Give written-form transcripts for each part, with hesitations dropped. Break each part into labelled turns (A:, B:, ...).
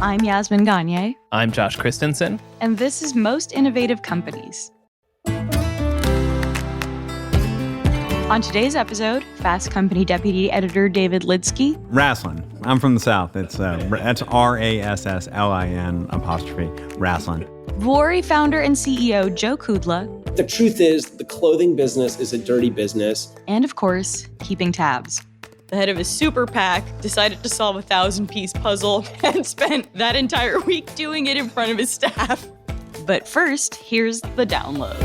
A: I'm Yasmin Gagne.
B: I'm Josh Christensen.
A: And this is Most Innovative Companies. On today's episode, Fast Company Deputy Editor David Lidsky.
C: Rasslin. I'm from the South. That's Rasslin apostrophe, Rasslin.
A: Vuori founder and CEO Joe Kudla.
D: The truth is, the clothing business is a dirty business.
A: And of course, keeping tabs. The head of a super PAC decided to solve a 1,000-piece puzzle and spent that entire week doing it in front of his staff. But first, here's the download.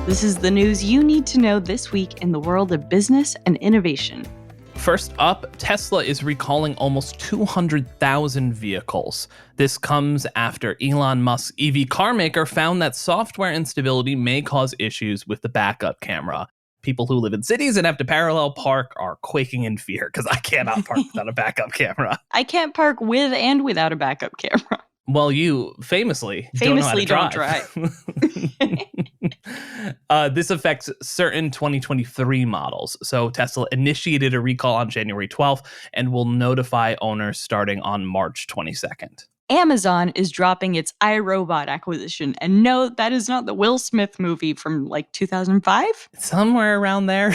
A: This is the news you need to know this week in the world of business and innovation.
B: First up, Tesla is recalling almost 200,000 vehicles. This comes after Elon Musk's EV car maker found that software instability may cause issues with the backup camera. People who live in cities and have to parallel park are quaking in fear because I cannot park without a backup camera.
A: I can't park with and without a backup camera.
B: Well, you famously don't know how to drive. This affects certain 2023 models. So Tesla initiated a recall on January 12th and will notify owners starting on March 22nd.
A: Amazon is dropping its iRobot acquisition. And no, that is not the Will Smith movie from like 2005.
B: Somewhere around there.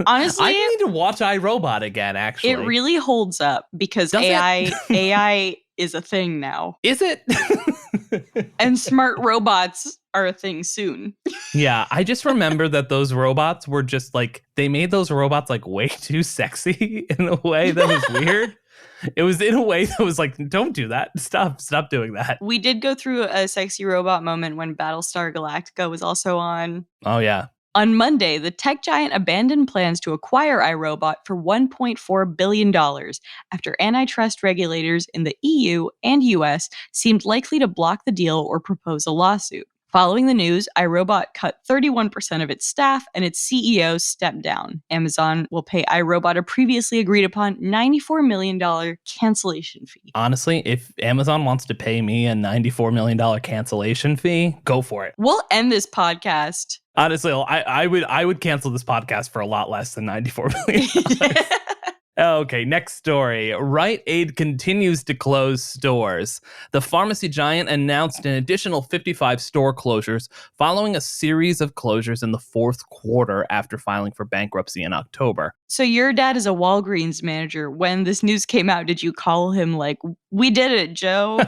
A: Honestly,
B: I need to watch iRobot again, actually.
A: It really holds up because AI is a thing now.
B: Is it?
A: And smart robots are a thing soon.
B: Yeah, I just remember that those robots were just like, they made those robots like way too sexy in a way that was weird. It was in a way that was like, don't do that. Stop doing that.
A: We did go through a sexy robot moment when Battlestar Galactica was also on.
B: Oh, yeah.
A: On Monday, the tech giant abandoned plans to acquire iRobot for $1.4 billion after antitrust regulators in the EU and US seemed likely to block the deal or propose a lawsuit. Following the news, iRobot cut 31% of its staff and its CEO stepped down. Amazon will pay iRobot a previously agreed upon $94 million cancellation fee.
B: Honestly, if Amazon wants to pay me a $94 million cancellation fee, go for it.
A: We'll end this podcast.
B: Honestly, I would cancel this podcast for a lot less than $94 million. Okay, next story. Rite Aid continues to close stores. The pharmacy giant announced an additional 55 store closures following a series of closures in the fourth quarter after filing for bankruptcy in October.
A: So your dad is a Walgreens manager. When this news came out, did you call him like, "We did it, Joe"?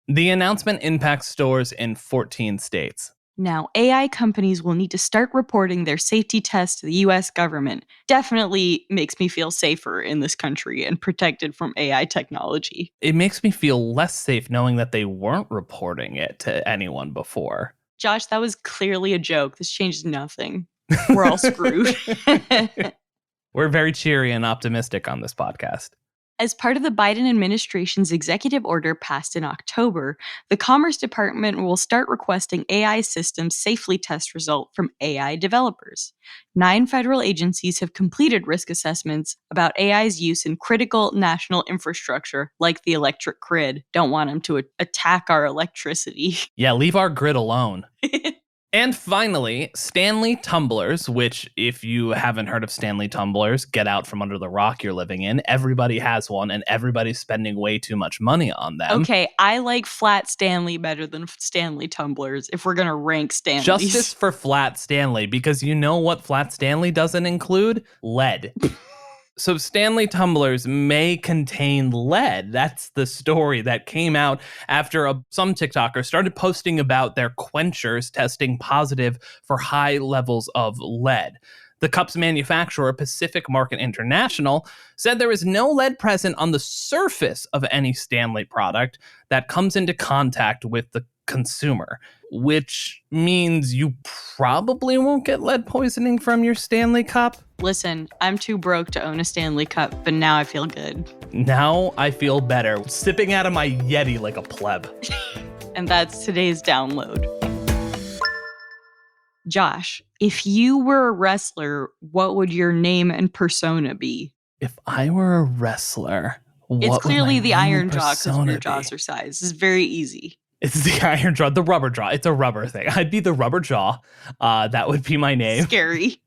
B: The announcement impacts stores in 14 states.
A: Now, AI companies will need to start reporting their safety tests to the U.S. government. Definitely makes me feel safer in this country and protected from AI technology.
B: It makes me feel less safe knowing that they weren't reporting it to anyone before.
A: Josh, that was clearly a joke. This changes nothing. We're all screwed.
B: We're very cheery and optimistic on this podcast.
A: As part of the Biden administration's executive order passed in October, the Commerce Department will start requesting AI systems safely test results from AI developers. 9 federal agencies have completed risk assessments about AI's use in critical national infrastructure, like the electric grid. Don't want them to attack our electricity.
B: Yeah, leave our grid alone. And finally, Stanley Tumblers, which if you haven't heard of Stanley Tumblers, get out from under the rock you're living in. Everybody has one and everybody's spending way too much money on them.
A: Okay, I like Flat Stanley better than Stanley Tumblers if we're going to rank Stanleys.
B: Justice for Flat Stanley, because you know what Flat Stanley doesn't include? Lead. So Stanley Tumblers may contain lead. That's the story that came out after some TikTokers started posting about their quenchers testing positive for high levels of lead. The cup's manufacturer, Pacific Market International, said there is no lead present on the surface of any Stanley product that comes into contact with the consumer, which means you probably won't get lead poisoning from your Stanley Cup.
A: Listen, I'm too broke to own a Stanley Cup, but now I feel good.
B: Now I feel better, sipping out of my Yeti like a pleb.
A: And that's today's download. Josh, if you were a wrestler, what would your name and persona be?
B: If I were a wrestler,
A: it's clearly the Iron Jaw because
B: your
A: your jaws are size. It's very easy.
B: It's the Iron Jaw, the rubber jaw. It's a rubber thing. I'd be the rubber jaw. That would be my name.
A: Scary.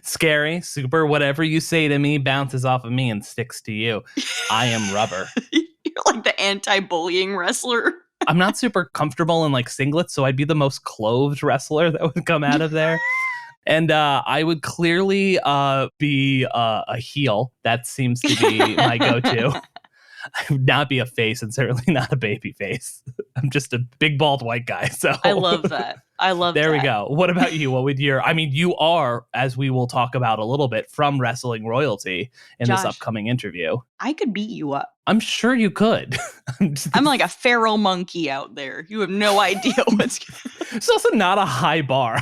B: Scary, super, whatever you say to me bounces off of me and sticks to you. I am rubber.
A: You're like the anti-bullying wrestler.
B: I'm not super comfortable in like singlets, so I'd be the most clothed wrestler that would come out of there. And I would clearly be a heel. That seems to be my go-to. I would not be a face and certainly not a baby face. I'm just a big bald white guy. So
A: I love that.
B: There we go. What about you? What would you are, as we will talk about a little bit, from wrestling royalty in
A: Josh,
B: this upcoming interview.
A: I could beat you up.
B: I'm sure you could.
A: I'm like a feral monkey out there. You have no idea what's
B: It's also not a high bar.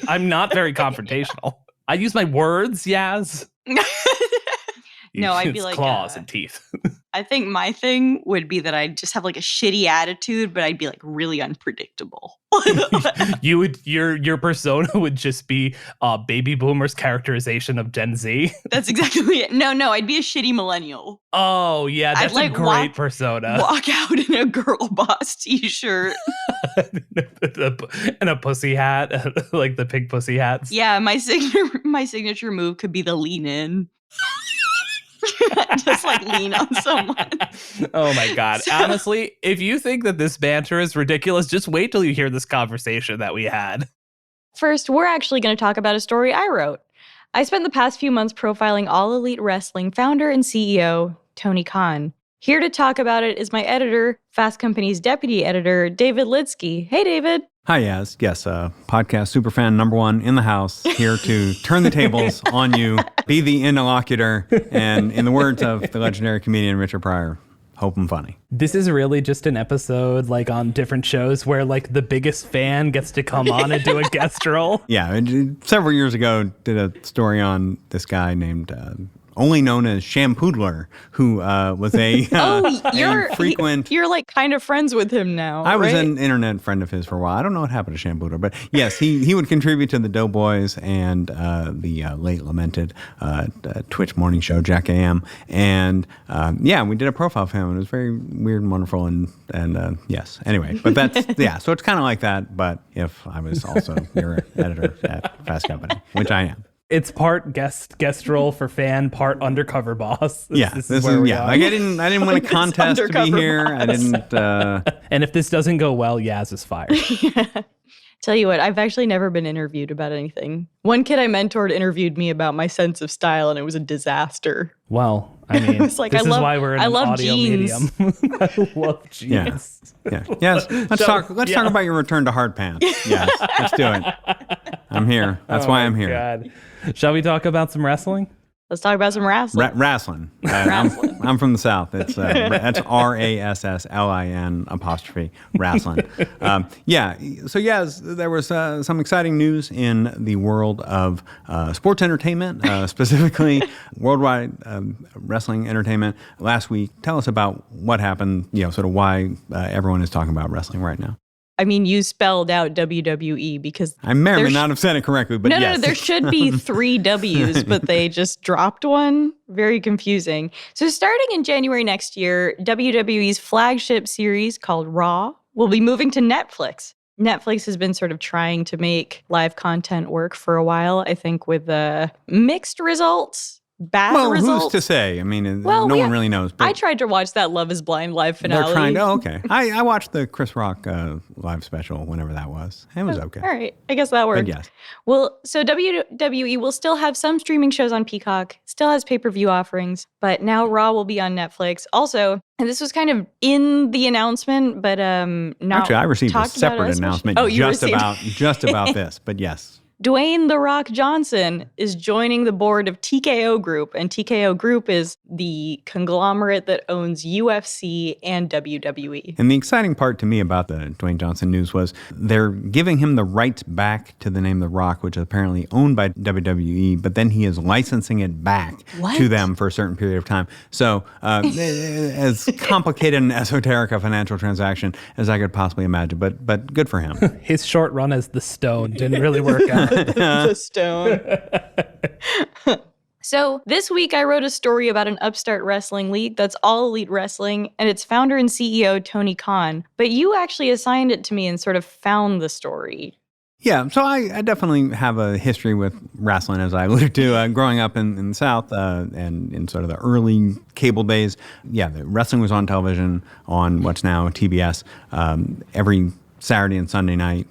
B: I'm not very confrontational. I use my words, Yaz.
A: No, I'd be
B: It's
A: like
B: claws and teeth.
A: I think my thing would be that I'd just have like a shitty attitude, but I'd be like really unpredictable.
B: Your persona would just be baby boomers characterization of Gen Z.
A: That's exactly it. No, I'd be a shitty millennial.
B: Oh yeah, that's
A: I'd,
B: a great persona.
A: Walk out in a girl boss t-shirt.
B: And a pussy hat, like the pig pussy hats.
A: Yeah, my signature move could be the lean in. Just like lean on someone.
B: Oh my God. Honestly, if you think that this banter is ridiculous, just wait till you hear this conversation that we had.
A: First, we're actually going to talk about a story I wrote. I spent the past few months profiling All Elite Wrestling founder and CEO, Tony Khan. Here to talk about it is my editor, Fast Company's deputy editor, David Litsky. Hey, David.
C: Hi, Yaz. Yes, podcast superfan number one in the house, here to turn the tables on you, be the interlocutor, and in the words of the legendary comedian Richard Pryor, hope I'm funny.
B: This is really just an episode like on different shows where like the biggest fan gets to come on and do a guest role.
C: Yeah, several years ago, did a story on this guy named... only known as Shampoodler, who was a, a frequent...
A: You're like kind of friends with him now,
C: I was
A: right?
C: an internet friend of his for a while. I don't know what happened to Shampoodler, but yes, he would contribute to the Doughboys and the late lamented Twitch morning show, Jack AM. And we did a profile of him, and it was very weird and wonderful. And yes, anyway, but that's, yeah, so it's kind of like that, but if I was also your editor at Fast Company, which I am.
B: It's part guest role for fan, part undercover boss.
C: This is where we are. Like I didn't win a contest to be here.
A: Boss.
C: I didn't.
B: And if this doesn't go well, Yaz is fired.
A: Yeah. Tell you what, I've actually never been interviewed about anything. One kid I mentored interviewed me about my sense of style, and it was a disaster.
B: Well, I mean,
A: It's like,
B: this
A: I
B: is
A: love-
B: why we're in
A: I
B: an
A: love
B: audio
A: jeans.
B: medium. I love jeans.
C: Yeah. Yes. Let's talk about your return to hard pants. Yes. Let's do it. I'm here. That's why I'm here.
B: God. Shall we talk about some wrestling?
A: Let's talk about some wrestling.
C: Wrestling. I'm from the South. It's that's RASSLIN apostrophe wrestling. So yes, there was some exciting news in the world of sports entertainment, specifically worldwide wrestling entertainment last week. Tell us about what happened. Sort of why everyone is talking about wrestling right now.
A: I mean, you spelled out WWE because
C: I may or may not have said it correctly, but yes.
A: No, there should be 3 W's, but they just dropped one. Very confusing. So starting in January next year, WWE's flagship series called Raw will be moving to Netflix. Netflix has been sort of trying to make live content work for a while, I think with mixed results. Bad results.
C: Who's to say? I mean, no one really knows. But
A: I tried to watch that Love is Blind live finale.
C: They're trying to, okay. I watched the Chris Rock live special, whenever that was. It was okay.
A: All right. I guess that worked.
C: But yes.
A: Well, so WWE will still have some streaming shows on Peacock, still has pay-per-view offerings, but now Raw will be on Netflix. Also, and this was kind of in the announcement, but not
C: Actually, I received a
A: talked about
C: separate
A: as much.
C: announcement just about this, but yes.
A: Dwayne The Rock Johnson is joining the board of TKO Group, and TKO Group is the conglomerate that owns UFC and WWE.
C: And the exciting part to me about the Dwayne Johnson news was they're giving him the rights back to the name The Rock, which is apparently owned by WWE, but then he is licensing it back to them for a certain period of time. So as complicated and esoteric a financial transaction as I could possibly imagine, but good for him.
B: His short run as the Stone didn't really work out.
A: The Stone. So this week I wrote a story about an upstart wrestling league that's All Elite Wrestling and its founder and CEO, Tony Khan. But you actually assigned it to me and sort of found the story.
C: Yeah, so I definitely have a history with wrestling, as I alluded to, growing up in the South and in sort of the early cable days. Yeah, the wrestling was on television on what's now TBS every Saturday and Sunday night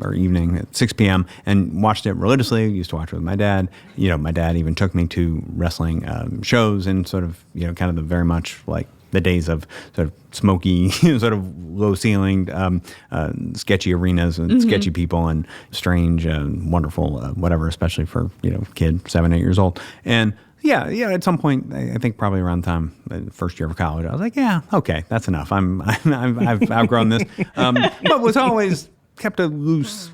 C: or evening at 6 p.m. and watched it religiously. Used to watch it with my dad. My dad even took me to wrestling shows and sort of, kind of the very much like the days of sort of smoky, sort of low-ceilinged, sketchy arenas and sketchy people and strange, wonderful, whatever, especially for, kid 7, 8 years old. And yeah, at some point, I think probably around the time, the first year of college, I was like, yeah, okay, that's enough. I've outgrown this. But was always kept a loose,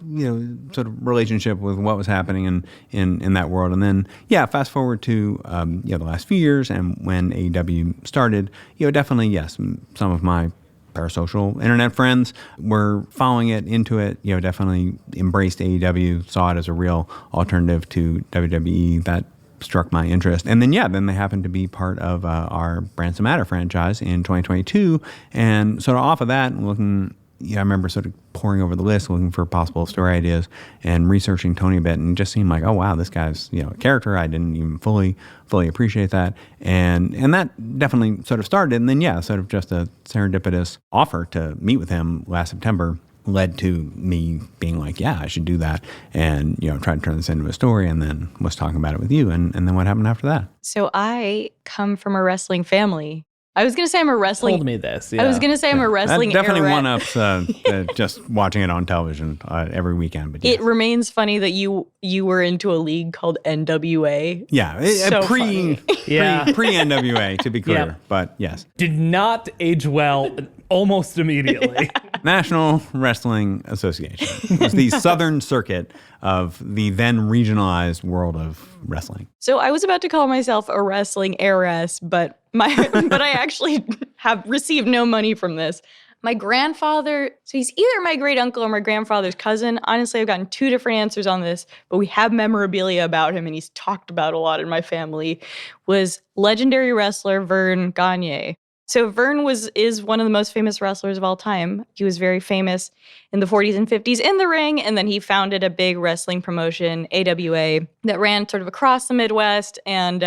C: sort of relationship with what was happening in that world. And then, fast forward to, the last few years and when AEW started, definitely, yes, some of my parasocial internet friends were following it, into it, definitely embraced AEW, saw it as a real alternative to WWE. That struck my interest. And then, then they happened to be part of our Brands That Matter franchise in 2022. And sort of off of that, looking, I remember sort of poring over the list, looking for possible story ideas and researching Tony a bit, and just seemed like, oh wow, this guy's a character. I didn't even fully appreciate that, and that definitely sort of started. And then sort of just a serendipitous offer to meet with him last September led to me being like, yeah, I should do that, and try to turn this into a story, and then was talking about it with you, and then what happened after that?
A: So I come from a wrestling family. I was going to say I'm a wrestling...
B: Told me this, yeah.
A: I was going to say I'm a wrestling
C: that definitely
A: errette.
C: one-ups just watching it on television every weekend. But
A: It remains funny that you were into a league called NWA.
C: Yeah, pre-NWA, to be clear.
B: Yeah.
C: But yes.
B: Did not age well almost immediately.
C: National Wrestling Association. It was the Southern Circuit of the then regionalized world of wrestling.
A: So I was about to call myself a wrestling heiress, but I actually have received no money from this. My grandfather, so he's either my great uncle or my grandfather's cousin. Honestly, I've gotten two different answers on this, but we have memorabilia about him, and he's talked about a lot in my family, was legendary wrestler Vern Gagne. So Vern is one of the most famous wrestlers of all time. He was very famous in the 40s and 50s in the ring, and then he founded a big wrestling promotion, AWA, that ran sort of across the Midwest and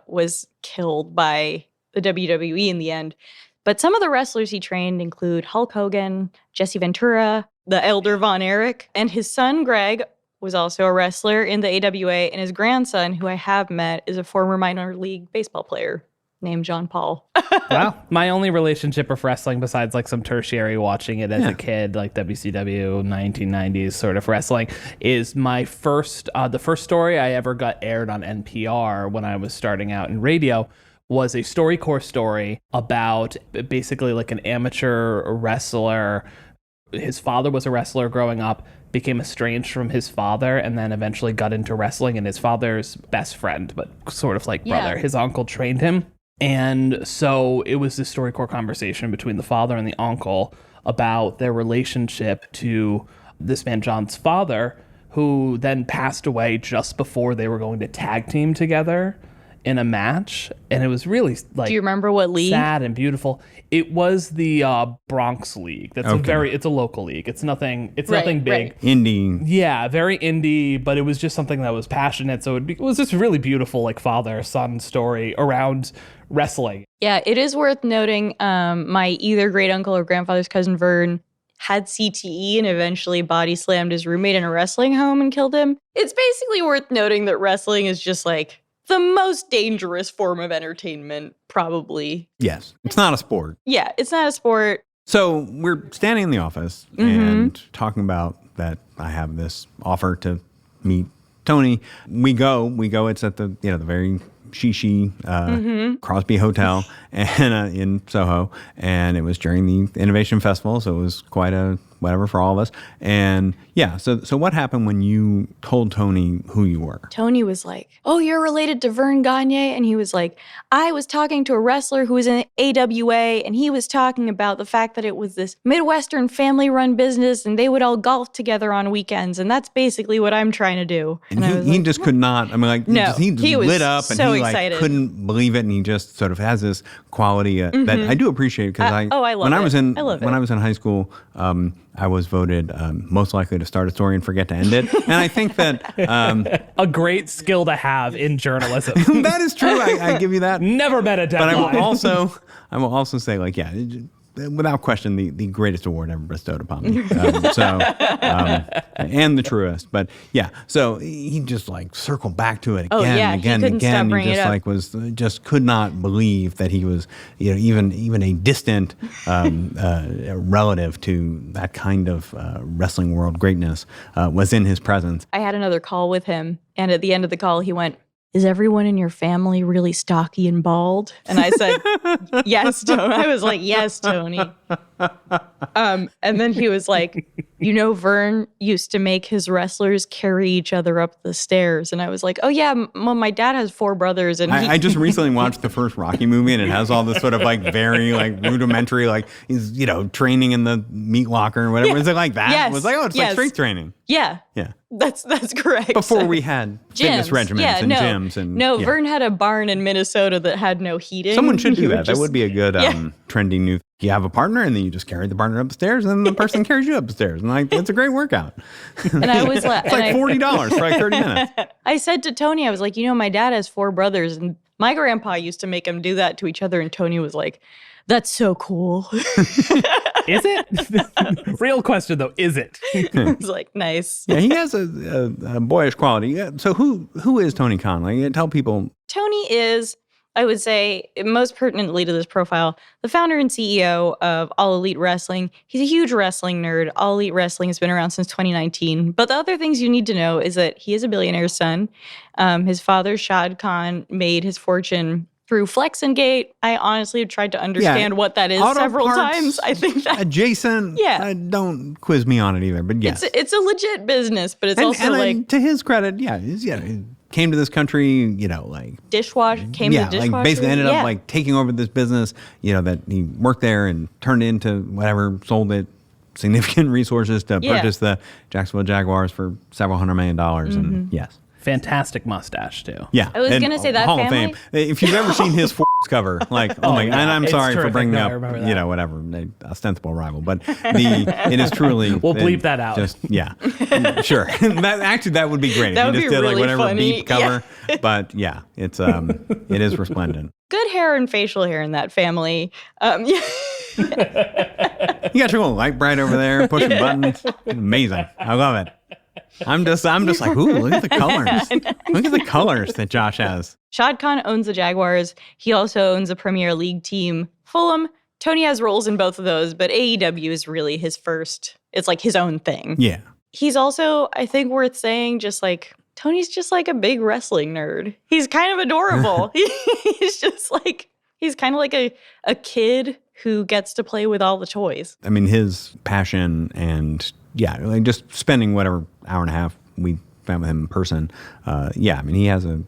A: was killed by the WWE in the end. But some of the wrestlers he trained include Hulk Hogan, Jesse Ventura, the elder Von Erich, and his son Greg was also a wrestler in the AWA, and his grandson, who I have met, is a former minor league baseball player named John Paul.
B: Wow. My only relationship with wrestling, besides like some tertiary watching it as a kid, like WCW, 1990s sort of wrestling, is my first, the first story I ever got aired on NPR when I was starting out in radio was a StoryCorps story about basically like an amateur wrestler. His father was a wrestler growing up, became estranged from his father, and then eventually got into wrestling, and his father's best friend, but sort of like brother, his uncle trained him. And so it was this StoryCorps conversation between the father and the uncle about their relationship to this man, John's father, who then passed away just before they were going to tag team together in a match. And it was really like,
A: do you remember what league?
B: Sad and beautiful. It was the Bronx League. That's it's a local league. It's nothing big.
A: Right.
C: Indie.
B: Yeah, very indie, but it was just something that was passionate. So it was just really beautiful, like father-son story around wrestling.
A: Yeah, it is worth noting my either great uncle or grandfather's cousin Vern had CTE and eventually body slammed his roommate in a wrestling home and killed him. It's basically worth noting that wrestling is just like the most dangerous form of entertainment, probably.
C: Yes. It's not a sport.
A: Yeah, it's not a sport.
C: So we're standing in the office and talking about that I have this offer to meet Tony. We go. It's at the the very shishi Crosby Hotel and in Soho, and it was during the Innovation Festival, so it was quite a whatever for all of us. And so what happened when you told Tony who you were?
A: Tony was like, "Oh, you're related to Vern Gagne?" And he was like, "I was talking to a wrestler who was in AWA, and he was talking about the fact that it was this Midwestern family-run business, and they would all golf together on weekends, and that's basically what I'm trying to do."
C: And he just could not. I mean, like,
A: no,
C: he was lit up, and
A: so
C: he like
A: excited.
C: Couldn't believe it, and he just sort of has this quality that I do appreciate because
A: I love
C: when
A: it.
C: I was in
A: I love it.
C: when I was in high school. I was voted most likely to start a story and forget to end it. And I think that
B: a great skill to have in journalism.
C: that is true. I give you that.
B: Never met a deadline.
C: But I will also say, like, yeah, without question, the greatest award ever bestowed upon me. And the truest. But yeah, so he just like circled back to it again and again and again. He just like just could not believe that he was, even a distant relative to that kind of wrestling world greatness was in his presence.
A: I had another call with him, and at the end of the call, he went, "Is everyone in your family really stocky and bald?" And I said, "Yes, Tony." I was like, "Yes, Tony." And then he was like, Vern used to make his wrestlers carry each other up the stairs. And I was like, "Oh yeah, my dad has 4 brothers." And
C: I just recently watched the first Rocky movie, and it has all this sort of like very like rudimentary, like he's, training in the meat locker or whatever. Is it like that?
A: Yes.
C: It was like, oh, it's like strength training.
A: Yeah.
C: Yeah.
A: That's correct.
C: Before we had fitness regimens and gyms. And
A: Vern had a barn in Minnesota that had no heating.
C: Someone should do that. That would be a good trendy new. You have a partner, and then you just carry the partner up the stairs, and then the person carries you up the stairs. And like, it's a great workout.
A: And I was like,
C: it's like $40 for like 30 minutes.
A: I said to Tony, I was like, my dad has 4 brothers, and my grandpa used to make them do that to each other. And Tony was like, "That's so cool."
B: Is it? Real question though, is it?
A: I was like, nice.
C: Yeah, he has a boyish quality. Yeah, so who is Tony Khan? Like, tell people.
A: Tony is, I would say, most pertinently to this profile, the founder and CEO of All Elite Wrestling. He's a huge wrestling nerd. All Elite Wrestling has been around since 2019. But the other things you need to know is that he is a billionaire's son. His father, Shad Khan, made his fortune through Flex and Gate. I honestly have tried to understand what that is several times. I think that
C: adjacent. Yeah, don't quiz me on it either. But yes,
A: it's a legit business. But it's also like,
C: to his credit, he came to this country, like
A: dishwasher. Came to dishwasher.
C: Like basically ended up like taking over this business. That he worked there and turned it into whatever, sold it. Significant resources to purchase the Jacksonville Jaguars for several $100 million. And yes.
B: Fantastic mustache too.
C: Yeah,
A: I was going to say that
C: Hall
A: family.
C: of Fame. If you've ever seen his cover, like, oh my god! And I'm sorry for bringing up, whatever, an ostensible rival, but it is truly.
B: We'll bleep that out.
C: Just sure. That would be great.
A: That would
C: if you just
A: be
C: did
A: really
C: like whatever
A: funny.
C: beep cover. Yeah. But yeah, it is resplendent.
A: Good hair and facial hair in that family.
C: You got your little light bright over there, pushing buttons. Amazing. I love it. I'm just like, ooh, look at the colors. Look at the colors that Josh has.
A: Shad Khan owns the Jaguars. He also owns a Premier League team, Fulham. Tony has roles in both of those, but AEW is really his first. It's like his own thing.
C: Yeah.
A: He's also, I think worth saying, Tony's just like a big wrestling nerd. He's kind of adorable. He's just like, he's kind of like a kid who gets to play with all the toys.
C: I mean, his passion and like just spending whatever hour and a half we spent with him in person. I mean, he has an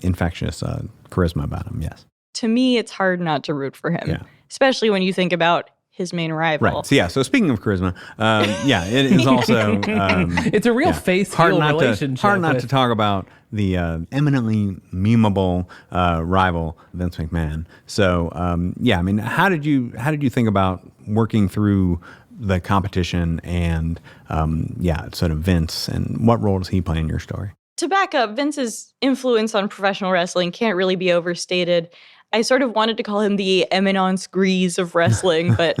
C: infectious charisma about him. Yes.
A: To me, it's hard not to root for him, especially when you think about his main rival.
C: Right. So speaking of charisma, it is also
B: it's a real face-heel relationship.
C: Hard not to talk about the eminently memeable rival Vince McMahon. So I mean, how did you think about working through the competition and sort of Vince, and what role does he play in your story?
A: To back up, Vince's influence on professional wrestling can't really be overstated. I sort of wanted to call him the Eminence Grise of wrestling, but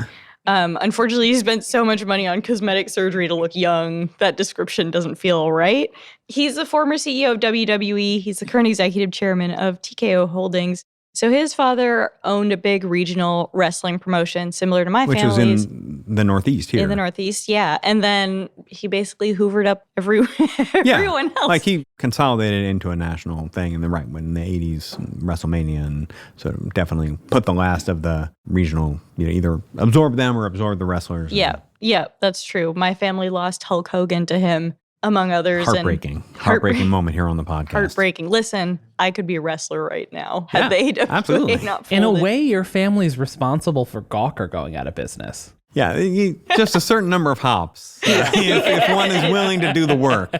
A: unfortunately he spent so much money on cosmetic surgery to look young. That description doesn't feel right. He's the former CEO of WWE. He's the current executive chairman of TKO Holdings. So his father owned a big regional wrestling promotion similar to my family's.
C: Which was in the Northeast here.
A: In the Northeast, yeah. And then he basically hoovered up everyone else.
C: Like he consolidated into a national thing in the when the 80s, WrestleMania, and sort of definitely put the last of the regional, either absorb them or absorb the wrestlers.
A: Yeah, that's true. My family lost Hulk Hogan to him, among others.
C: Heartbreaking moment here on the podcast.
A: Heartbreaking. Listen, I could be a wrestler right now had they
C: absolutely
A: not folded.
B: In a way, your family's responsible for Gawker going out of business.
C: Yeah, just a certain number of hops. If one is willing to do the work.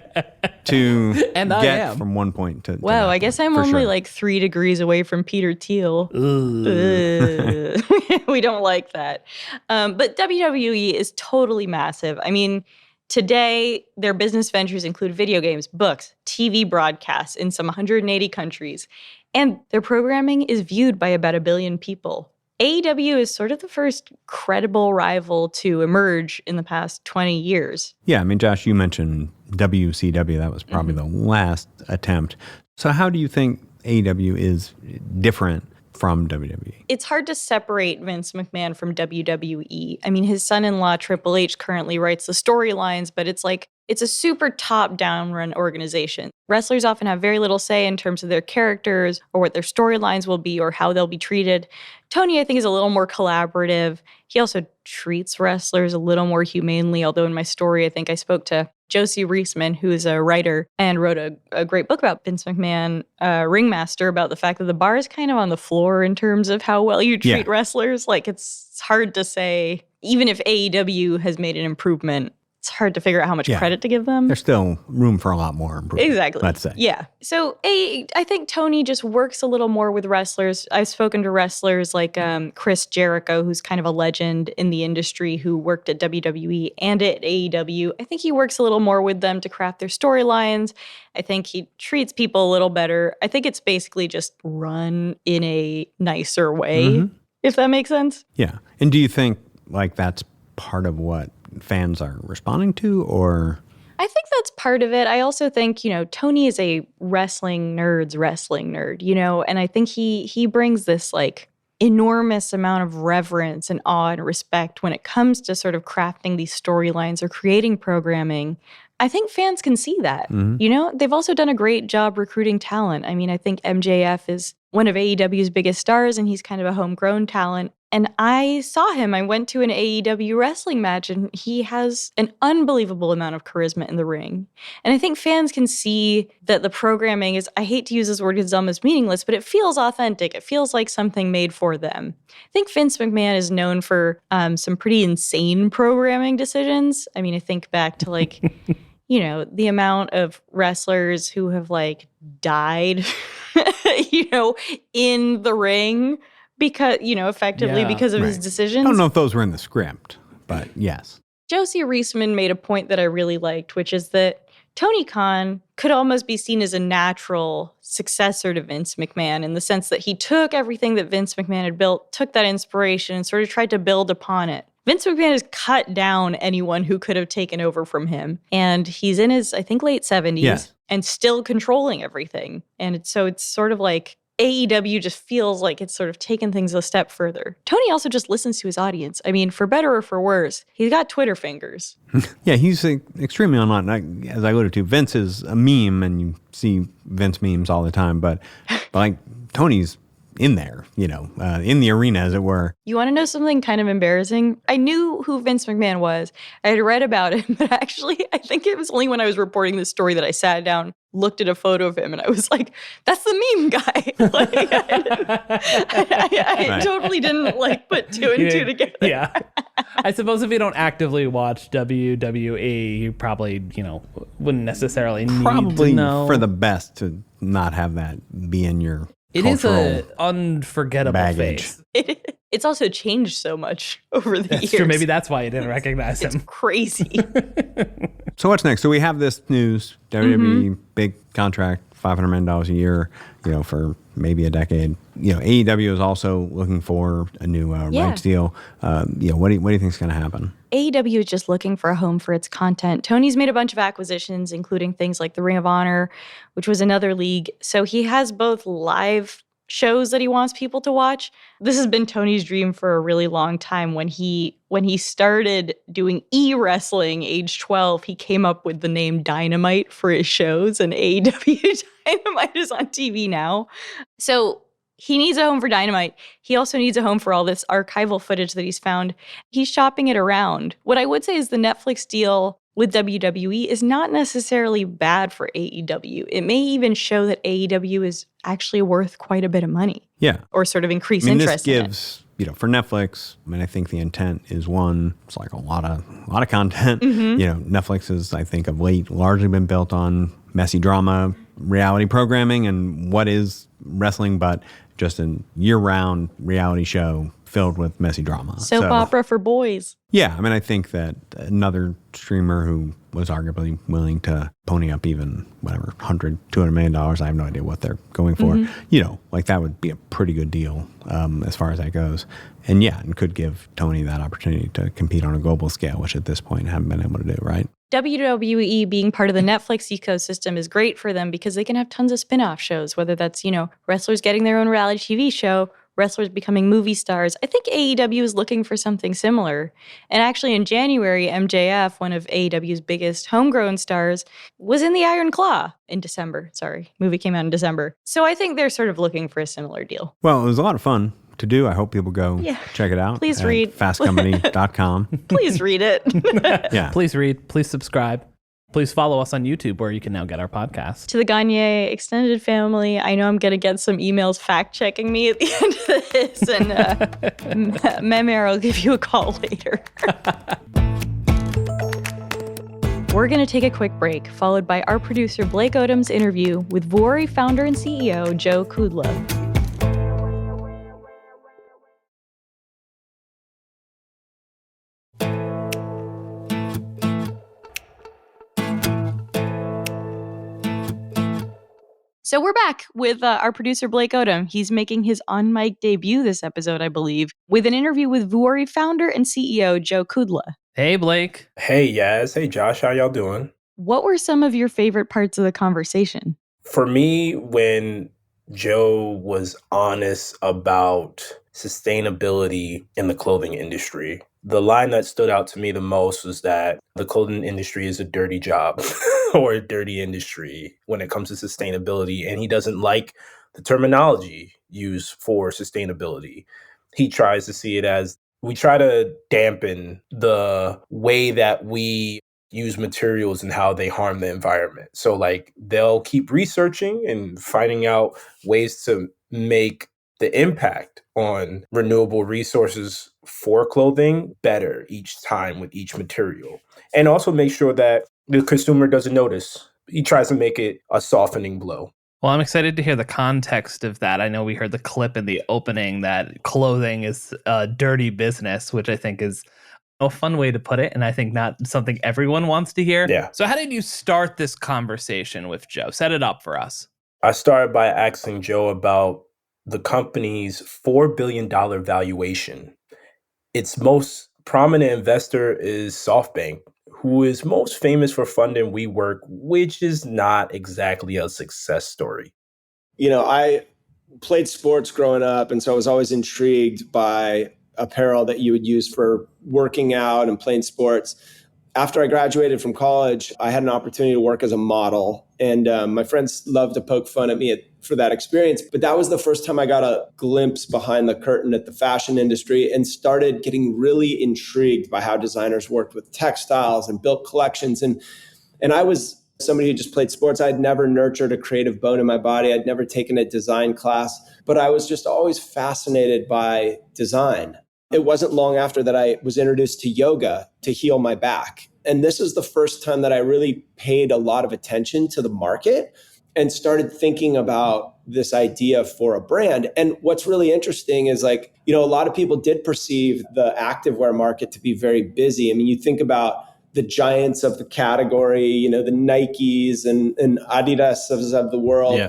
C: to
B: And I
C: get
B: am.
C: from one point to
A: Wow,
C: that
A: I guess
C: point,
A: I'm
C: for
A: only
C: sure.
A: like 3 degrees away from Peter Thiel. Ugh. We don't like that. But WWE is totally massive. I mean, today, their business ventures include video games, books, TV broadcasts in some 180 countries, and their programming is viewed by about 1 billion people. AEW is sort of the first credible rival to emerge in the past 20 years.
C: Yeah, I mean, Josh, you mentioned WCW. That was probably the last attempt. So how do you think AEW is different from WWE?
A: It's hard to separate Vince McMahon from WWE. I mean, his son-in-law, Triple H, currently writes the storylines, but it's a super top-down run organization. Wrestlers often have very little say in terms of their characters or what their storylines will be or how they'll be treated. Tony, I think, is a little more collaborative. He also treats wrestlers a little more humanely, although in my story, I think I spoke to Josie Reisman, who is a writer and wrote a great book about Vince McMahon, Ringmaster, about the fact that the bar is kind of on the floor in terms of how well you treat wrestlers. Like, it's hard to say, even if AEW has made an improvement, it's hard to figure out how much credit to give them.
C: There's still room for a lot more improvement.
A: Exactly.
C: Let's say.
A: Yeah. So I think Tony just works a little more with wrestlers. I've spoken to wrestlers like Chris Jericho, who's kind of a legend in the industry, who worked at WWE and at AEW. I think he works a little more with them to craft their storylines. I think he treats people a little better. I think it's basically just run in a nicer way, if that makes sense.
C: Yeah. And do you think like that's part of what fans are responding to, or?
A: I think that's part of it. I also think, Tony is a wrestling nerd, and I think he brings this like enormous amount of reverence and awe and respect when it comes to sort of crafting these storylines or creating programming. I think fans can see that. They've also done a great job recruiting talent. I mean, I think MJF is one of AEW's biggest stars, and he's kind of a homegrown talent. And I saw him. I went to an AEW wrestling match, and he has an unbelievable amount of charisma in the ring. And I think fans can see that the programming is, I hate to use this word because it's almost meaningless, but it feels authentic. It feels like something made for them. I think Vince McMahon is known for some pretty insane programming decisions. I mean, I think back to like, the amount of wrestlers who have like died, in the ring. Because, effectively because of his decisions.
C: I don't know if those were in the script, but yes.
A: Josie Reisman made a point that I really liked, which is that Tony Khan could almost be seen as a natural successor to Vince McMahon in the sense that he took everything that Vince McMahon had built, took that inspiration, and sort of tried to build upon it. Vince McMahon has cut down anyone who could have taken over from him. And he's in his, I think, late 70s and still controlling everything. And it's sort of like AEW just feels like it's sort of taken things a step further. Tony also just listens to his audience. I mean, for better or for worse, he's got Twitter fingers.
C: Yeah, he's extremely online. As I alluded to, Vince is a meme, and you see Vince memes all the time. But like Tony's in there, in the arena, as it were.
A: You want to know something kind of embarrassing? I knew who Vince McMahon was. I had read about him, but actually, I think it was only when I was reporting this story that I sat down, looked at a photo of him, and I was like, that's the meme guy. Like, I totally didn't put two and two together.
B: Yeah. I suppose if you don't actively watch WWE, you probably, wouldn't necessarily need to know.
C: For the best to not have that be in your
B: It is an unforgettable
C: baggage.
B: face.
A: It's also changed so much over the years.
B: True. Maybe that's why you didn't recognize him.
A: It's crazy.
C: So what's next? So we have this news, WWE big contract, $500 million a year, for maybe a decade. AEW is also looking for a new rights deal. What do you think is going to happen?
A: AEW is just looking for a home for its content. Tony's made a bunch of acquisitions, including things like the Ring of Honor, which was another league. So he has both live shows that he wants people to watch. This has been Tony's dream for a really long time. When he started doing e-wrestling age 12, he came up with the name Dynamite for his shows, and AEW Dynamite is on TV now. So he needs a home for Dynamite. He also needs a home for all this archival footage that he's found. He's shopping it around. What I would say is the Netflix deal with WWE is not necessarily bad for AEW. It may even show that AEW is actually worth quite a bit of money.
C: Yeah.
A: Or sort of increase interest
C: in it. This gives, for Netflix, I think the intent is one, it's like a lot of content. Netflix has, I think, of late largely been built on messy drama reality programming, and what is wrestling but just a year-round reality show filled with messy drama.
A: Soap opera for boys.
C: Yeah, I mean, I think that another streamer who was arguably willing to pony up even, whatever, $100, $200 million, I have no idea what they're going for, like that would be a pretty good deal as far as that goes. And yeah, and could give Tony that opportunity to compete on a global scale, which at this point haven't been able to do, right?
A: WWE being part of the Netflix ecosystem is great for them because they can have tons of spin-off shows, whether that's, wrestlers getting their own reality TV show, wrestlers becoming movie stars. I think AEW is looking for something similar. And actually in January, MJF, one of AEW's biggest homegrown stars, was in the Iron Claw in December. Sorry, movie came out in December. So I think they're sort of looking for a similar deal.
C: Well, it was a lot of fun to do. I hope people go check it out.
A: Please read.
C: fastcompany.com.
A: Please read it.
B: Yeah. Please read. Please subscribe. Please follow us on YouTube, where you can now get our podcast.
A: To the Gagne extended family, I know I'm going to get some emails fact-checking me at the end of this, and Memir will give you a call later. We're going to take a quick break, followed by our producer Blake Odom's interview with Vuori founder and CEO Joe Kudla. So we're back with our producer, Blake Odom. He's making his on-mic debut this episode, I believe, with an interview with Vuori founder and CEO Joe Kudla.
B: Hey, Blake.
E: Hey, Yaz. Hey, Josh. How y'all doing?
A: What were some of your favorite parts of the conversation?
E: For me, when Joe was honest about sustainability in the clothing industry, the line that stood out to me the most was that the clothing industry is a dirty job or a dirty industry when it comes to sustainability. And he doesn't like the terminology used for sustainability. He tries to see it as we try to dampen the way that we use materials and how they harm the environment. So they'll keep researching and finding out ways to make the impact on renewable resources for clothing better each time with each material. And also make sure that the consumer doesn't notice. He tries to make it a softening blow.
B: Well, I'm excited to hear the context of that. I know we heard the clip in the opening that clothing is a dirty business, which I think is a fun way to put it, and I think not something everyone wants to hear.
E: Yeah.
B: So how did you start this conversation with Joe? Set it up for us.
E: I started by asking Joe about the company's $4 billion valuation. Its most prominent investor is SoftBank, who is most famous for funding WeWork, which is not exactly a success story.
D: I played sports growing up, and so I was always intrigued by apparel that you would use for working out and playing sports. After I graduated from college, I had an opportunity to work as a model, and my friends loved to poke fun at me for that experience. But that was the first time I got a glimpse behind the curtain at the fashion industry and started getting really intrigued by how designers worked with textiles and built collections. And I was somebody who just played sports. I'd never nurtured a creative bone in my body. I'd never taken a design class, but I was just always fascinated by design. It wasn't long after that I was introduced to yoga to heal my back. And this is the first time that I really paid a lot of attention to the market and started thinking about this idea for a brand. And what's really interesting is a lot of people did perceive the activewear market to be very busy. I mean, you think about the giants of the category, the Nikes and Adidas of the world.
B: Yeah.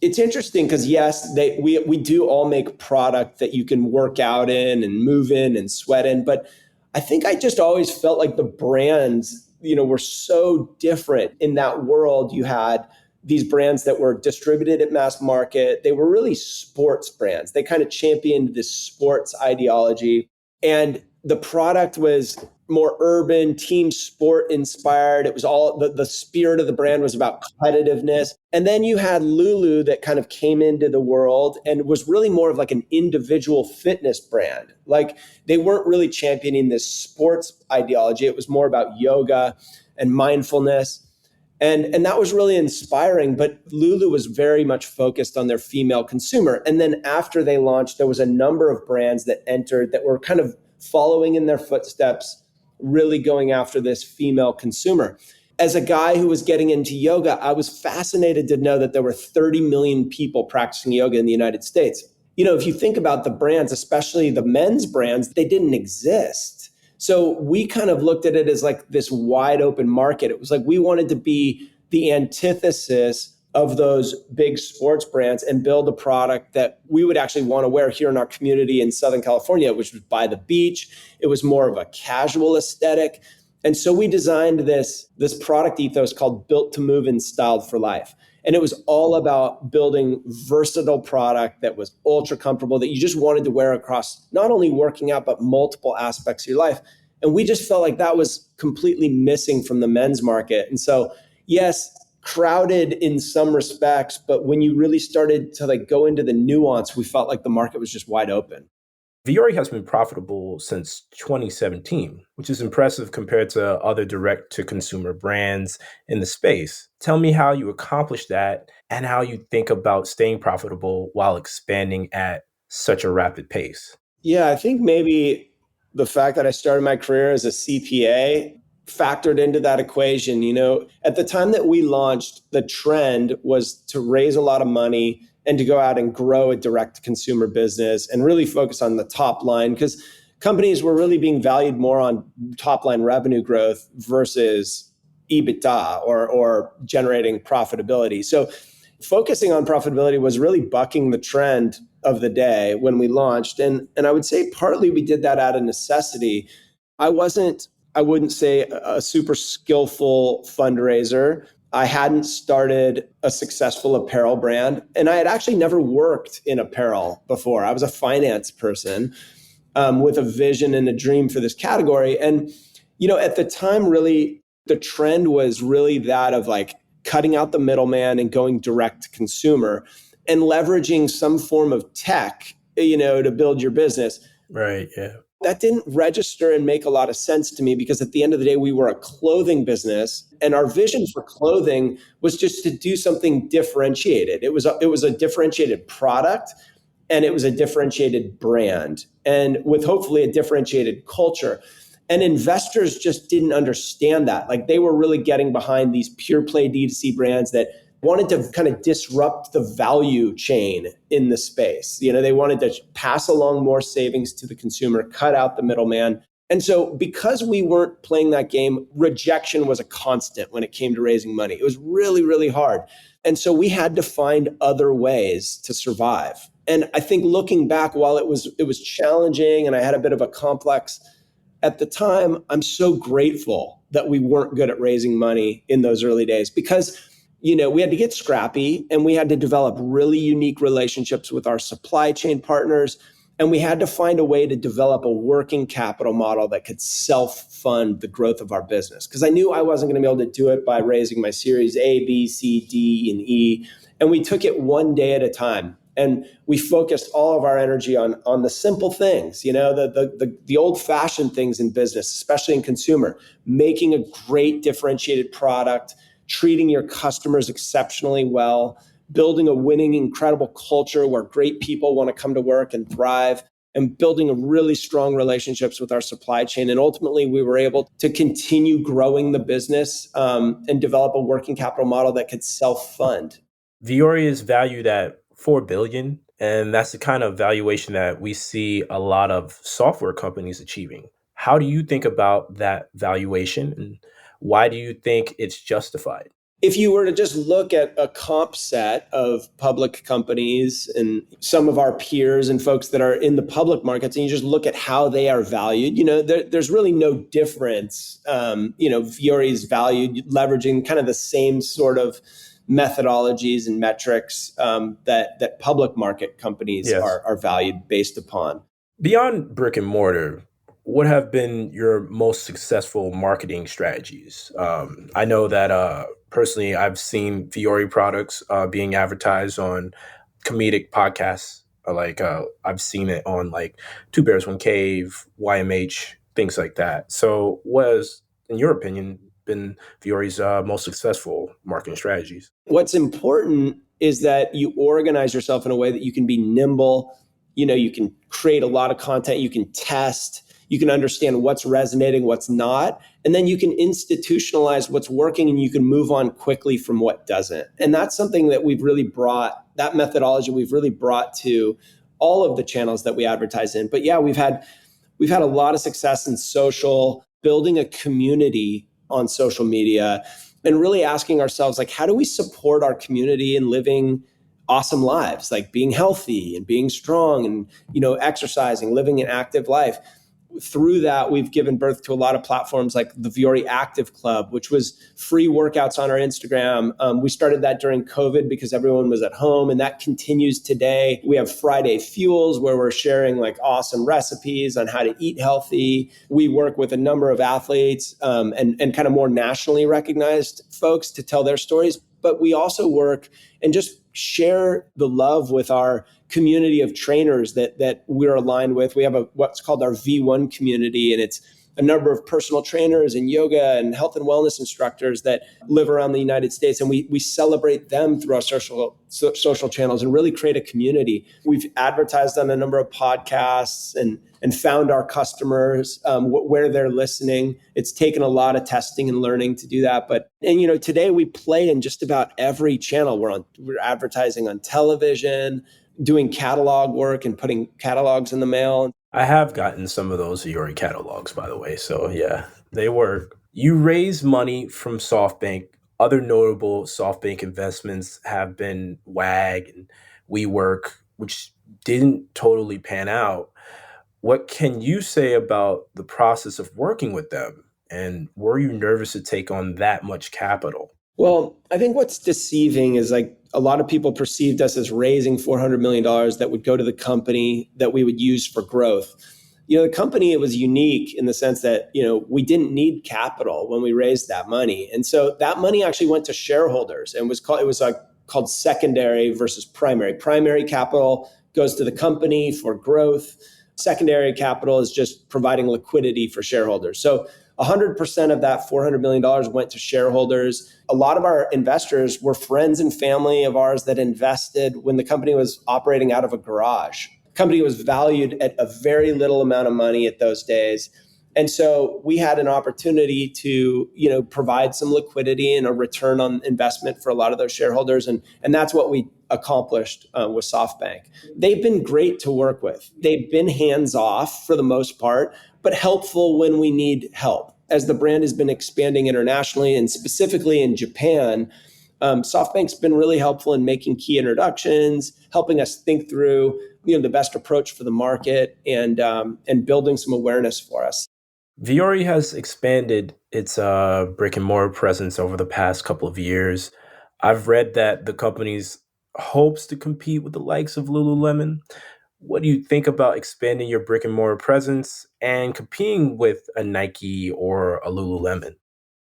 D: It's interesting because yes, we do all make product that you can work out in and move in and sweat in. But I think I just always felt like the brands, were so different in that world. You had these brands that were distributed at mass market. They were really sports brands. They kind of championed this sports ideology. And the product was more urban, team sport inspired. It was all the spirit of the brand was about competitiveness. And then you had Lulu that kind of came into the world and was really more of an individual fitness brand. They weren't really championing this sports ideology. It was more about yoga and mindfulness. And that was really inspiring, but Lulu was very much focused on their female consumer. And then after they launched, there was a number of brands that entered that were kind of following in their footsteps, really going after this female consumer. As a guy who was getting into yoga, I was fascinated to know that there were 30 million people practicing yoga in the United States. If you think about the brands, especially the men's brands, they didn't exist. So we kind of looked at it as like this wide open market. It was like we wanted to be the antithesis of those big sports brands and build a product that we would actually want to wear here in our community in Southern California, which was by the beach. It was more of a casual aesthetic. And so we designed this product ethos called Built to Move and Styled for Life. And it was all about building versatile product that was ultra comfortable, that you just wanted to wear across not only working out, but multiple aspects of your life. And we just felt like that was completely missing from the men's market. And so, yes, crowded in some respects, but when you really started to go into the nuance, we felt like the market was just wide open.
E: Vuori has been profitable since 2017, which is impressive compared to other direct-to-consumer brands in the space. Tell me how you accomplished that and how you think about staying profitable while expanding at such a rapid pace.
D: Yeah, I think maybe the fact that I started my career as a CPA factored into that equation. At the time that we launched, the trend was to raise a lot of money and to go out and grow a direct consumer business and really focus on the top line, because companies were really being valued more on top line revenue growth versus EBITDA or generating profitability. So focusing on profitability was really bucking the trend of the day when we launched. And I would say partly we did that out of necessity. I wouldn't say a super skillful fundraiser. I hadn't started a successful apparel brand, and I had actually never worked in apparel before. I was a finance person with a vision and a dream for this category. And, at the time, really, the trend was really that of cutting out the middleman and going direct to consumer and leveraging some form of tech, to build your business.
E: Right, yeah.
D: That didn't register and make a lot of sense to me, because at the end of the day, we were a clothing business, and our vision for clothing was just to do something differentiated. It was a differentiated product, and it was a differentiated brand, and with hopefully a differentiated culture. And investors just didn't understand that. They were really getting behind these pure play D2C brands that wanted to kind of disrupt the value chain in the space. They wanted to pass along more savings to the consumer, cut out the middleman. And so because we weren't playing that game, rejection was a constant when it came to raising money. It was really, really hard. And so we had to find other ways to survive. And I think looking back, while it was challenging and I had a bit of a complex at the time, I'm so grateful that we weren't good at raising money in those early days, because we had to get scrappy and we had to develop really unique relationships with our supply chain partners. And we had to find a way to develop a working capital model that could self-fund the growth of our business. Because I knew I wasn't going to be able to do it by raising my series A, B, C, D, and E. And we took it one day at a time. And we focused all of our energy on the simple things, the old-fashioned things in business, especially in consumer, making a great differentiated product, treating your customers exceptionally well, building a winning, incredible culture where great people want to come to work and thrive, and building a really strong relationships with our supply chain. And ultimately, we were able to continue growing the business and develop a working capital model that could self-fund.
E: Vuori is valued at $4 billion, and that's the kind of valuation that we see a lot of software companies achieving. How do you think about that valuation, and why do you think it's justified?
D: If you were to just look at a comp set of public companies and some of our peers and folks that are in the public markets, and you just look at how they are valued, there's really no difference. Vuori is valued leveraging kind of the same sort of methodologies and metrics that public market companies are valued based upon.
E: Beyond brick and mortar, what have been your most successful marketing strategies? I know that personally, I've seen Vuori products being advertised on comedic podcasts. I've seen it on Two Bears, One Cave, YMH, things like that. So what has, in your opinion, been Vuori's most successful marketing strategies?
D: What's important is that you organize yourself in a way that you can be nimble. You can create a lot of content, you can test, you can understand what's resonating, what's not, And then you can institutionalize what's working and you can move on quickly from what doesn't. And that's something that that methodology we've really brought to all of the channels that we advertise in. But yeah, we've had a lot of success in social, building a community on social media, and really asking ourselves, like, how do we support our community in living awesome lives, like being healthy and being strong and, exercising, living an active life. Through that, we've given birth to a lot of platforms like the Viore Active Club, which was free workouts on our Instagram. We started that during COVID because everyone was at home, and that continues today. We have Friday Fuels, where we're sharing like awesome recipes on how to eat healthy. We work with a number of athletes and kind of more nationally recognized folks to tell their stories. But we also work and just share the love with our community of trainers that we're aligned with. We have what's called our V1 community, and it's a number of personal trainers and yoga and health and wellness instructors that live around the United States. And we celebrate them through our social channels and really create a community. We've advertised on a number of podcasts and found our customers where they're listening. It's taken a lot of testing and learning to do that. And today we play in just about every channel. We're advertising on television, doing catalog work and putting catalogs in the mail.
E: I have gotten some of those Viore catalogs, by the way. So yeah, they work. You raise money from SoftBank. Other notable SoftBank investments have been WAG and WeWork, which didn't totally pan out. What can you say about the process of working with them? And were you nervous to take on that much capital?
D: Well, I think what's deceiving is like a lot of people perceived us as raising $400 million that would go to the company that we would use for growth. The company, it was unique in the sense that, we didn't need capital when we raised that money. And so that money actually went to shareholders and it was called secondary versus primary. Primary capital goes to the company for growth. Secondary capital is just providing liquidity for shareholders. So 100% of that $400 million went to shareholders. A lot of our investors were friends and family of ours that invested when the company was operating out of a garage. The company was valued at a very little amount of money at those days. And so we had an opportunity to, provide some liquidity and a return on investment for a lot of those shareholders. And that's what we accomplished with SoftBank. They've been great to work with. They've been hands-off for the most part, but helpful when we need help. As the brand has been expanding internationally and specifically in Japan, SoftBank's been really helpful in making key introductions, helping us think through the best approach for the market and building some awareness for us.
E: Viore has expanded its brick and mortar presence over the past couple of years. I've read that the company's hopes to compete with the likes of Lululemon. What do you think about expanding your brick and mortar presence and competing with a Nike or a Lululemon?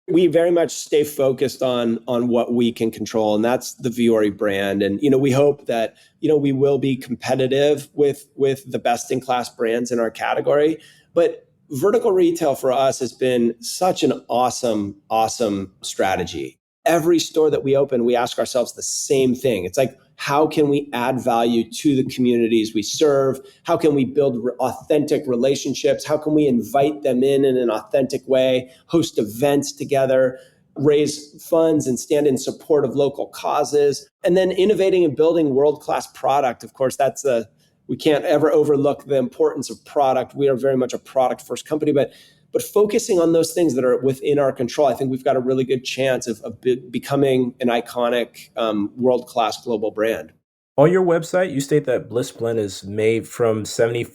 D: We very much stay focused on what we can control, and that's the Viore brand. And we hope that we will be competitive with the best in class brands in our category. But vertical retail for us has been such an awesome strategy. Every store that we open, we ask ourselves the same thing. It's like, how can we add value to the communities we serve? How can we build authentic relationships? How can we invite them in an authentic way, host events together, raise funds and stand in support of local causes? And then innovating and building world-class product. Of course, we can't ever overlook the importance of product. We are very much a product-first company, but focusing on those things that are within our control, I think we've got a really good chance of becoming an iconic world-class global brand.
E: On your website, you state that Bliss Blend is made from 75%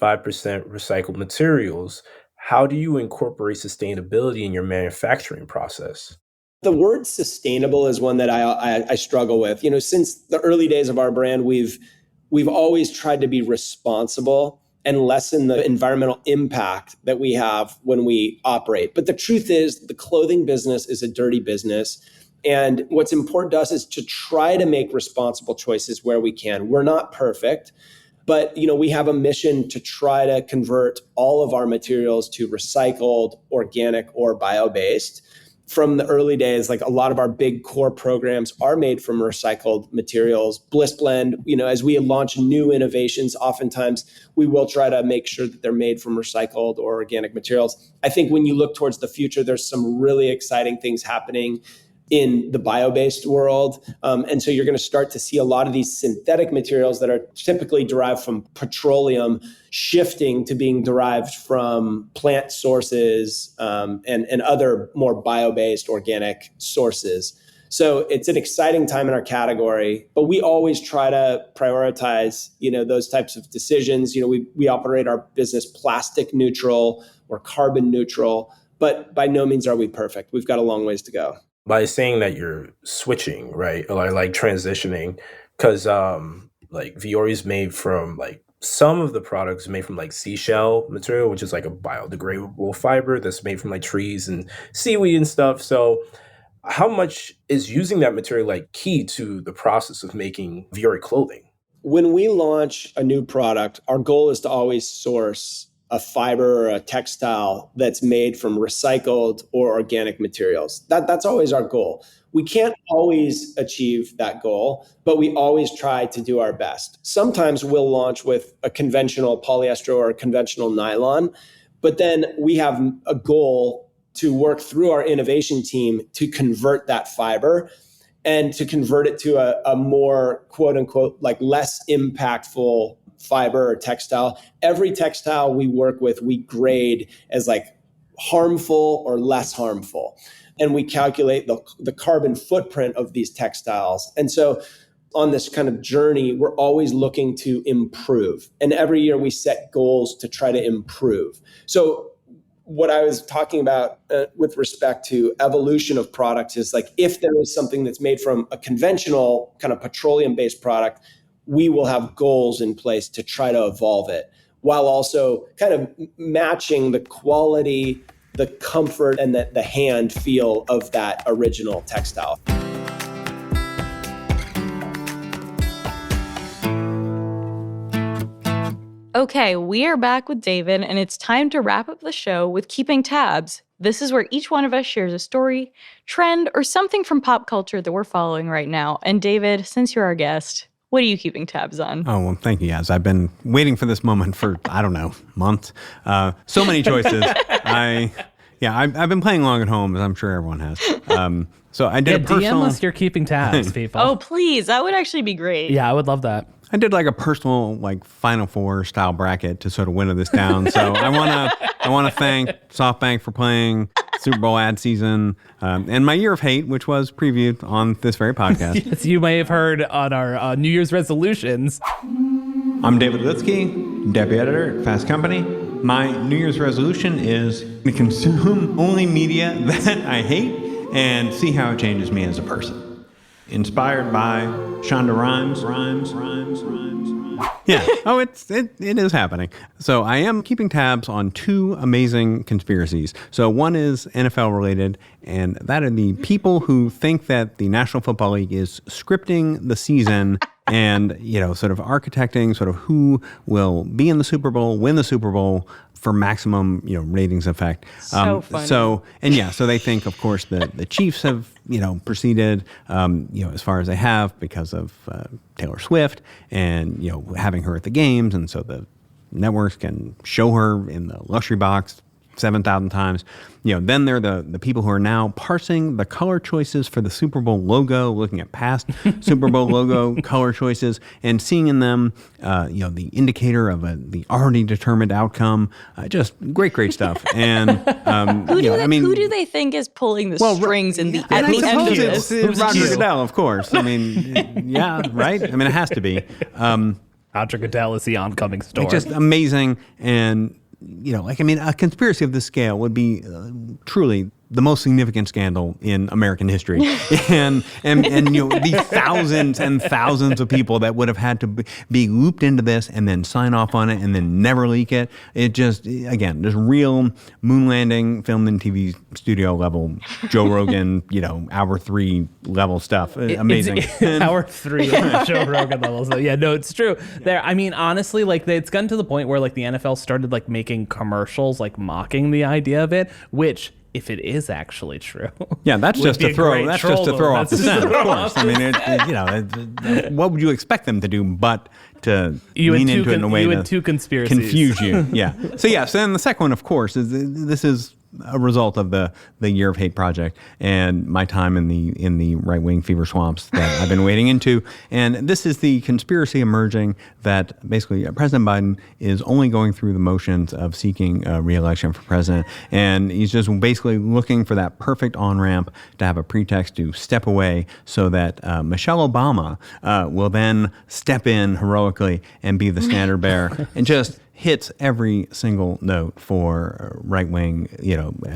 E: recycled materials. How do you incorporate sustainability in your manufacturing process?
D: The word sustainable is one that I struggle with. Since the early days of our brand, we've always tried to be responsible and lessen the environmental impact that we have when we operate. But the truth is, the clothing business is a dirty business. And what's important to us is to try to make responsible choices where we can. We're not perfect, but we have a mission to try to convert all of our materials to recycled, organic, or bio-based. from the early days, like a lot of our big core programs are made from recycled materials. Bliss Blend, as we launch new innovations, oftentimes we will try to make sure that they're made from recycled or organic materials. I think when you look towards the future, there's some really exciting things happening in the bio-based world. And so you're going to start to see a lot of these synthetic materials that are typically derived from petroleum shifting to being derived from plant sources and other more bio-based organic sources. So it's an exciting time in our category, but we always try to prioritize, those types of decisions. We operate our business plastic neutral or carbon neutral, but by no means are we perfect. We've got a long ways to go.
E: By saying that you're switching, right? Or like transitioning, because like Viore is made from like some of the products made from like seashell material, which is like a biodegradable fiber that's made from like trees and seaweed and stuff. So how much is using that material like key to the process of making Viore clothing?
D: When we launch a new product, our goal is to always source a fiber or a textile that's made from recycled or organic materials. That's always our goal. We can't always achieve that goal, but we always try to do our best. Sometimes we'll launch with a conventional polyester or a conventional nylon, but then we have a goal to work through our innovation team to convert that fiber and to convert it to a more quote unquote, like less impactful fiber or textile. Every textile we work with, we grade as like harmful or less harmful. And we calculate the carbon footprint of these textiles. And so on this kind of journey, we're always looking to improve. And every year we set goals to try to improve. So what I was talking about with respect to evolution of products is like, if there is something that's made from a conventional kind of petroleum-based product, we will have goals in place to try to evolve it while also kind of matching the quality, the comfort, and the hand feel of that original textile.
A: Okay, we are back with David, and it's time to wrap up the show with Keeping Tabs. This is where each one of us shares a story, trend, or something from pop culture that we're following right now. And David, since you're our guest, what are you keeping tabs on?
C: Oh, well, thank you, Yaz. I've been waiting for this moment for, I don't know, months. So many choices. I've been playing along at home, as I'm sure everyone has. So I did a personal...
B: DM us your keeping tabs, people.
A: Oh, please. That would actually be great.
B: Yeah, I would love that.
C: I did like a personal like Final Four style bracket to sort of winnow this down. So I want to thank SoftBank for playing Super Bowl ad season and my year of hate, which was previewed on this very podcast.
B: Yes, you may have heard on our New Year's resolutions.
C: I'm David Litsky, deputy editor at Fast Company. My New Year's resolution is to consume only media that I hate and see how it changes me as a person. Inspired by Shonda Rhimes. Yeah. Oh, it is happening. So I am keeping tabs on two amazing conspiracies. So one is NFL related, and that are the people who think that the National Football League is scripting the season and, sort of architecting sort of who will be in the Super Bowl, win the Super Bowl for maximum, ratings effect.
A: So funny.
C: So they think, of course, the Chiefs have, proceeded, as far as they have because of Taylor Swift and, having her at the games. And so the networks can show her in the luxury box 7,000 times. Then they're the people who are now parsing the color choices for the Super Bowl logo, looking at past Super Bowl logo color choices and seeing in them, the indicator of the already determined outcome. Just great stuff. And
A: who do they think is pulling the strings at the end of this?
C: It's Roger Goodell, of course. Yeah, right. It has to be.
B: Roger Goodell is the oncoming storm.
C: It's just amazing. And a conspiracy of this scale would be truly the most significant scandal in American history. and the thousands and thousands of people that would have had to be looped into this and then sign off on it and then never leak it. It just real moon landing filmed in TV studio level, Joe Rogan, hour 3 level stuff. Amazing.
B: Hour 3 Joe Rogan level. So yeah, no, it's true. Honestly, it's gotten to the point where the NFL started making commercials mocking the idea of it, which if it is actually true.
C: Yeah, that's just to throw. That's just to throw off the scent, of course. I mean, what would you expect them to do but to lean into it in a way to confuse you? Yeah. So then the second one, of course, is this is a result of the Year of Hate project and my time in the right-wing fever swamps that I've been wading into. And this is the conspiracy emerging that basically President Biden is only going through the motions of seeking re-election for president. And he's just basically looking for that perfect on-ramp to have a pretext to step away so that Michelle Obama will then step in heroically and be the standard bearer and just hits every single note for right-wing,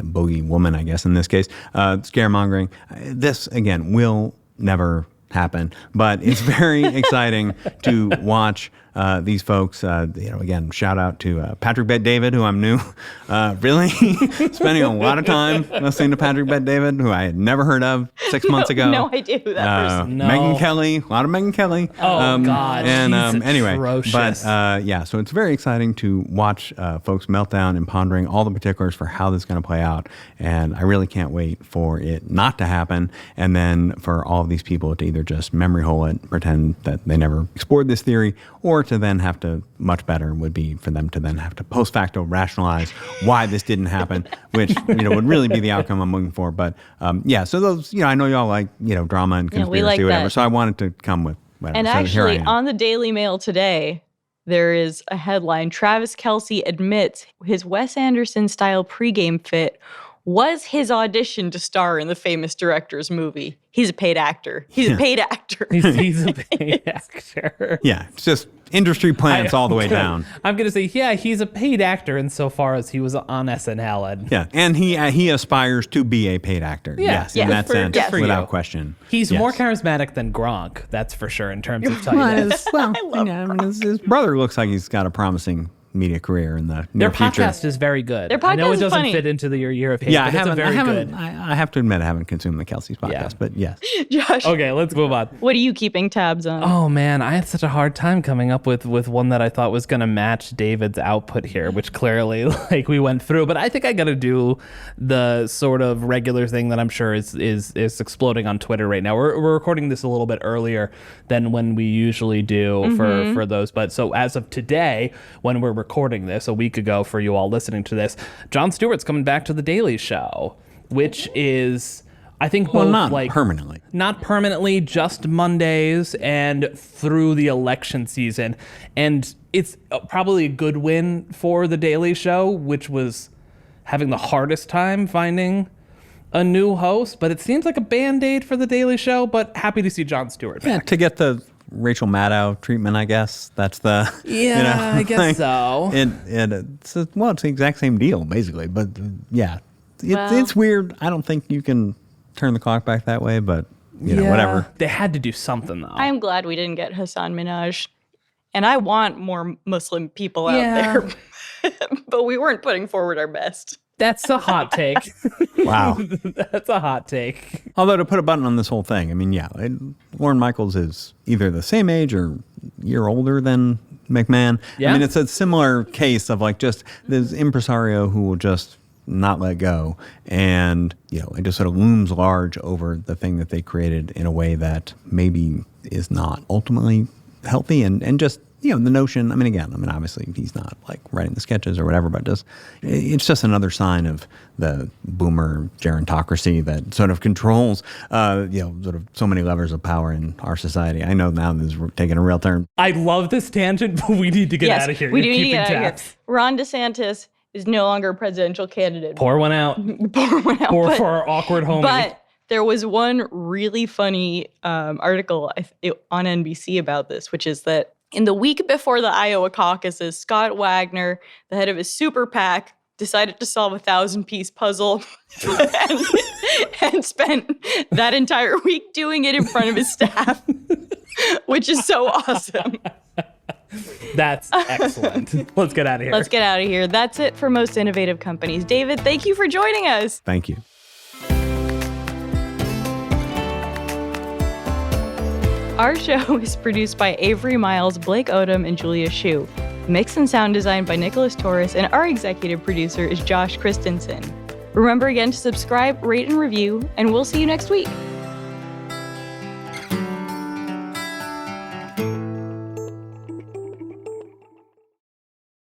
C: bogey woman, I guess in this case, scaremongering. This, again, will never happen, but it's very exciting to watch these folks. Again, shout out to Patrick Bet-David, who I'm new. Really spending a lot of time listening to Patrick Bet-David, who I had never heard of 6 months ago.
A: No idea who that person.
B: No.
C: Megyn Kelly, a lot of Megyn Kelly.
B: Oh God!
C: And
B: she's
C: anyway,
B: atrocious.
C: but so it's very exciting to watch folks melt down and pondering all the particulars for how this is going to play out. And I really can't wait for it not to happen, and then for all of these people to either just memory hole it, pretend that they never explored this theory, or to then have to, much better would be for them to then have to post facto rationalize why this didn't happen, which would really be the outcome I'm looking for. But so those, I know y'all like drama and conspiracy,
A: we like
C: whatever.
A: that.
C: So I wanted to come with whatever.
A: And
C: So
A: actually,
C: here I am.
A: on the Daily Mail today, there is a headline: Travis Kelce admits his Wes Anderson-style pregame fit was his audition to star in the famous director's movie. He's a paid actor. He's a paid actor.
B: He's a paid actor.
C: Yeah, it's just industry plants all the way down.
B: I'm going to say, he's a paid actor insofar as he was on SNL.
C: And he aspires to be a paid actor. Yes, in that sense, without question.
B: He's more charismatic than Gronk, that's for sure, in terms of tightness.
C: His brother looks like he's got a promising media career in the near future.
B: Their podcast is very good.
A: Their podcast
B: I know it
A: is
B: doesn't
A: funny.
B: fit into the Year of Hate, but it's very good.
C: I have to admit, I haven't consumed the Kelsey's podcast, but yes.
A: Josh,
B: Okay, let's move on.
A: what are you keeping tabs on?
B: Oh man, I had such a hard time coming up with one that I thought was going to match David's output here, which clearly we went through. But I think I got to do the sort of regular thing that I'm sure is exploding on Twitter right now. We're recording this a little bit earlier than when we usually do for those. But so as of today, when we're recording this, a week ago for you all listening to this, Jon Stewart's coming back to The Daily Show, which is, I think, both
C: not permanently.
B: Not permanently, just Mondays and through the election season. And it's probably a good win for The Daily Show, which was having the hardest time finding a new host. But it seems like a Band-Aid for The Daily Show, but happy to see Jon Stewart back.
C: Yeah, to get the Rachel Maddow treatment, I guess. That's the...
B: I guess so.
C: It's the exact same deal, basically. But it's weird. I don't think you can turn the clock back that way, but whatever.
B: They had to do something, though.
A: I'm glad we didn't get Hassan Minhaj. And I want more Muslim people out there. But we weren't putting forward our best.
B: That's a hot take.
C: Wow.
B: That's a hot take.
C: Although, to put a button on this whole thing, I mean, Lorne Michaels is either the same age or a year older than McMahon.
B: Yeah.
C: I mean, it's a similar case of this impresario who will just not let go. And, it just sort of looms large over the thing that they created in a way that maybe is not ultimately healthy and just, the notion, obviously he's not writing the sketches or whatever, but it's just another sign of the boomer gerontocracy that sort of controls, sort of so many levers of power in our society. I know now this is taking a real turn.
B: I love this tangent, but we need to get out of here.
A: We do need to get out of here. Ron DeSantis is no longer a presidential candidate.
B: Pour one out. Pour for our awkward homie.
A: But there was one really funny article on NBC about this, which is that in the week before the Iowa caucuses, Scott Wagner, the head of his super PAC, decided to solve a 1,000-piece puzzle and spent that entire week doing it in front of his staff, which is so awesome.
B: That's excellent. Let's get out of here.
A: Let's get out of here. That's it for Most Innovative Companies. David, thank you for joining us.
C: Thank you.
A: Our show is produced by Avery Miles, Blake Odom, and Julia Shu. Mix and sound design by Nicholas Torres, and our executive producer is Josh Christensen. Remember again to subscribe, rate, and review, and we'll see you next week.